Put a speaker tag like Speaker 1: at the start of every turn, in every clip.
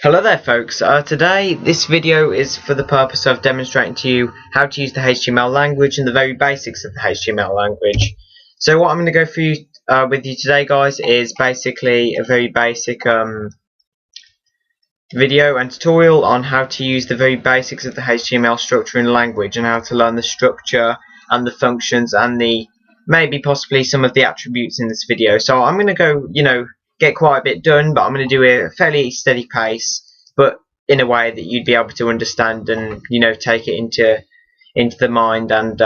Speaker 1: Hello there folks, today this video is for the purpose of demonstrating to you how to use the HTML language and the very basics of the HTML language. So what I'm going to go through with you today guys is basically a very basic video and tutorial on how to use the very basics of the HTML structure and language, and how to learn the structure and the functions and the maybe possibly some of the attributes in this video. So I'm going to go, get quite a bit done, but I'm going to do it at a fairly steady pace, but in a way that you'd be able to understand and take it into the mind and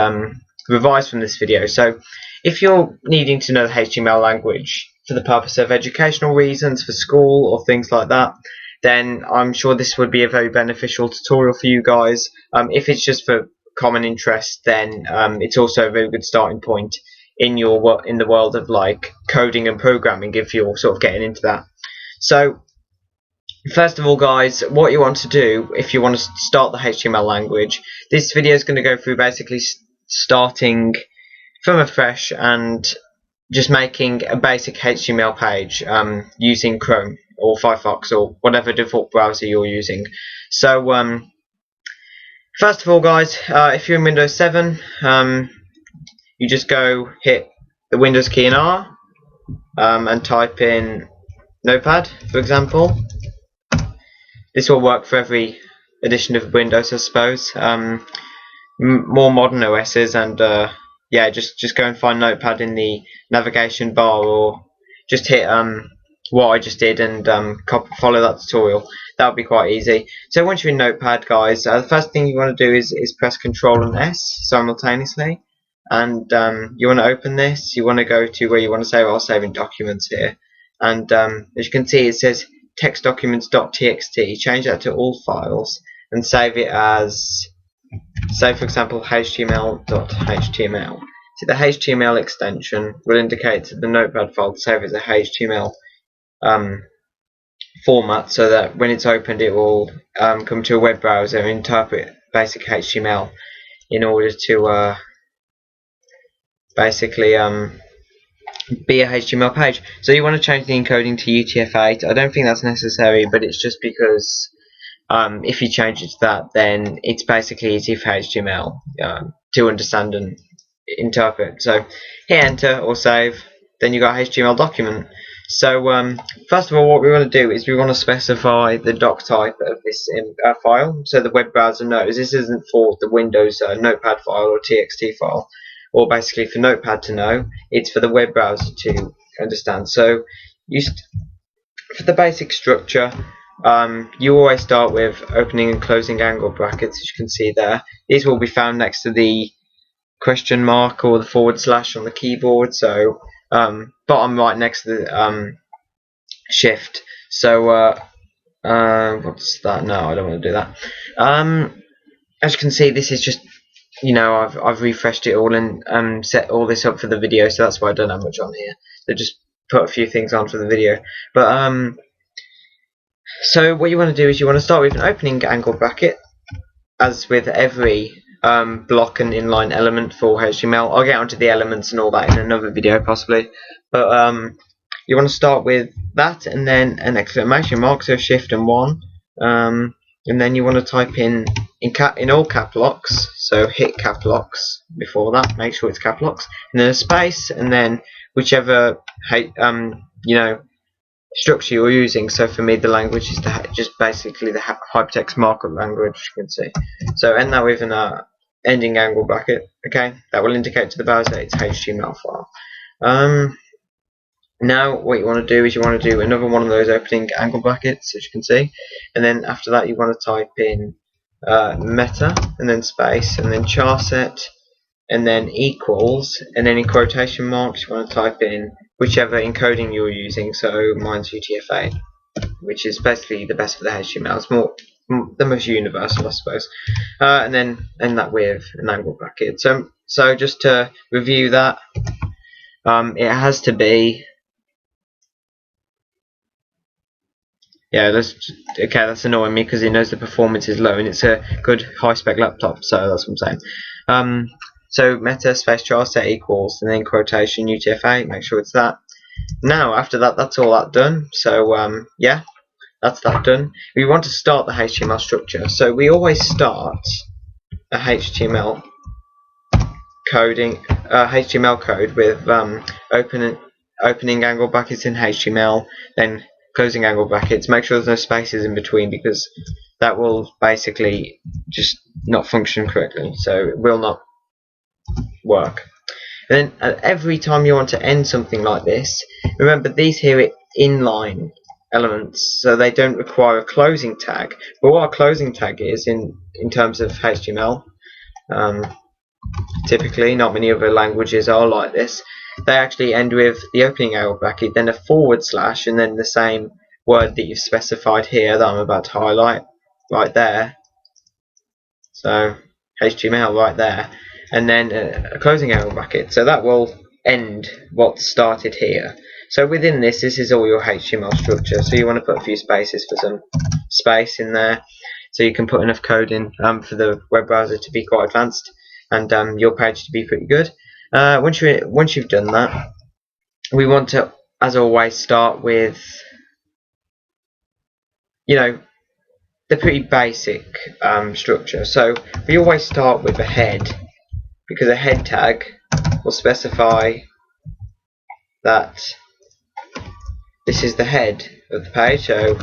Speaker 1: revise from this video. So if you're needing to know the HTML language for the purpose of educational reasons, for school or things like that, then I'm sure this would be a very beneficial tutorial for you guys. If it's just for common interest, then it's also a very good starting point in the world of like coding and programming, if you're sort of getting into that. So first of all guys, what you want to do if you want to start the HTML language, this video is going to go through basically starting from afresh and just making a basic HTML page using Chrome or Firefox or whatever default browser you're using. So first of all guys, if you're in Windows 7, you just go hit the Windows key and R and type in Notepad, for example. This will work for every edition of Windows, I suppose. More modern OSs, and yeah, just go and find Notepad in the navigation bar, or just hit what I just did and follow that tutorial. That would be quite easy. So once you're in Notepad guys, the first thing you want to do is press Ctrl and S simultaneously, and you want to open this. You want to go to where you want to save. I'll save in documents here, and as you can see it says textdocuments.txt. Change that to all files and save it as, say for example, html.html. So the HTML extension will indicate to the Notepad file to save as a HTML format, so that when it's opened it will come to a web browser and interpret basic HTML in order to basically be a HTML page. So you want to change the encoding to UTF-8. I don't think that's necessary, but it's just because if you change it to that, then it's basically easy for HTML to understand and interpret. So hit enter or save, then you got HTML document. So first of all, what we want to do is we want to specify the doc type of this file, so the web browser knows this isn't for the Windows Notepad file or TXT file, or basically for Notepad to know. It's for the web browser to understand. So for the basic structure, you always start with opening and closing angle brackets, as you can see there. These will be found next to the question mark or the forward slash on the keyboard, so bottom right next to the shift. So what's that? No, I don't want to do that. As you can see, this is just, I've refreshed it all and set all this up for the video, so that's why I don't have much on here. So just put a few things on for the video. But so what you want to do is you want to start with an opening angle bracket, as with every block and inline element for HTML. I'll get onto the elements and all that in another video possibly, but you want to start with that and then an exclamation mark, so shift and 1, and then you want to type in all cap locks, so hit cap locks before that, make sure it's cap locks, and then a space, and then whichever structure you're using. So for me the language is just basically the hypertext markup language, you can see. So end that with an ending angle bracket. Okay, that will indicate to the browser it's HTML file. Now what you want to do is you want to do another one of those opening angle brackets, as you can see, and then after that you want to type in meta and then space and then charset and then equals, and then in quotation marks you want to type in whichever encoding you're using. So mine's UTF-8, which is basically the best for the HTML. It's the most universal, I suppose. And then end that with an angle bracket. So just to review that, it has to be, yeah, that's annoying me because it knows the performance is low and it's a good high spec laptop, so that's what I'm saying. So meta space charset equals, and then quotation UTF-8, make sure it's that. Now after that, that's all that done. So yeah, that's that done. We want to start the HTML structure, so we always start a HTML code with opening angle brackets in HTML, then closing angle brackets. Make sure there's no spaces in between, because that will basically just not function correctly, so it will not work. And then every time you want to end something like this, remember these here are inline elements, so they don't require a closing tag. But what a closing tag is in terms of HTML, typically, not many other languages are like this, they actually end with the opening angle bracket, then a forward slash, and then the same word that you've specified here that I'm about to highlight right there, so HTML right there, and then a closing angle bracket, so that will end what's started here. So within this is all your HTML structure, so you want to put a few spaces for some space in there, so you can put enough code in for the web browser to be quite advanced, and your page to be pretty good. Once you've done that, we want to, as always, start with, you know, the pretty basic structure. So we always start with a head, because a head tag will specify that this is the head of the page, so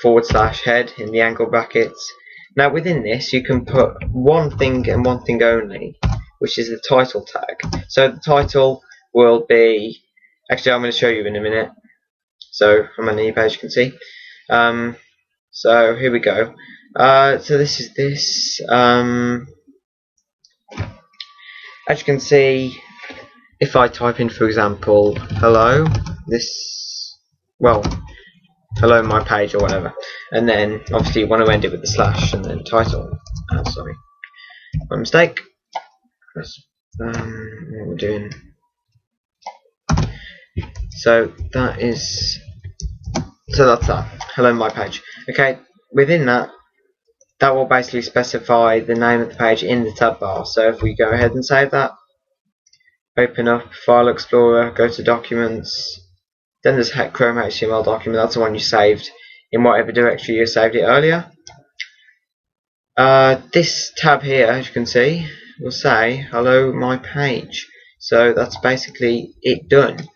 Speaker 1: / head in the angle brackets. Now within this you can put one thing and one thing only, which is the title tag. So the title will be, actually I'm going to show you in a minute, so I'm on the new page, you can see. So here we go. So this is this. As you can see, if I type in, for example, hello, hello my page or whatever, and then obviously you want to end it with the slash and then title. Sorry, my mistake. What we're doing. So that's that. Hello my page. Okay, within that will basically specify the name of the page in the tab bar. So if we go ahead and save that, open up File Explorer, go to Documents, then there's Chrome HTML document. That's the one you saved in whatever directory you saved it earlier. This tab here, as you can see, will say hello my page. So that's basically it done.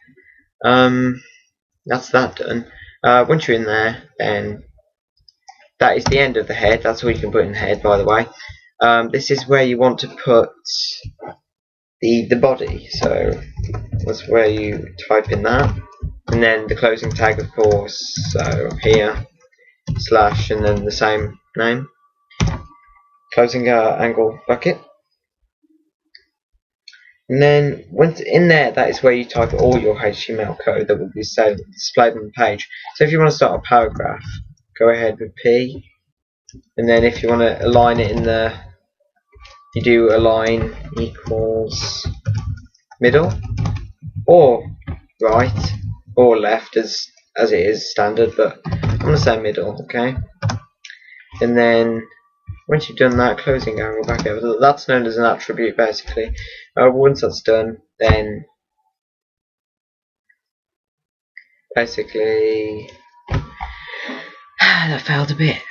Speaker 1: That's that done. Once you're in there, then that is the end of the head. That's all you can put in the head, by the way. This is where you want to put the body, so that's where you type in that, and then the closing tag, of course, so here slash and then the same name, closing angle bracket. And then once in there, that is where you type all your HTML code that will be displayed on the page. So if you want to start a paragraph, go ahead with P, and then if you want to align it in the, you do align equals middle, or right, or left as it is standard, but I'm going to say middle, okay? And then once you've done that, closing angle bracket, that's known as an attribute basically. Once that's done, then basically that failed a bit.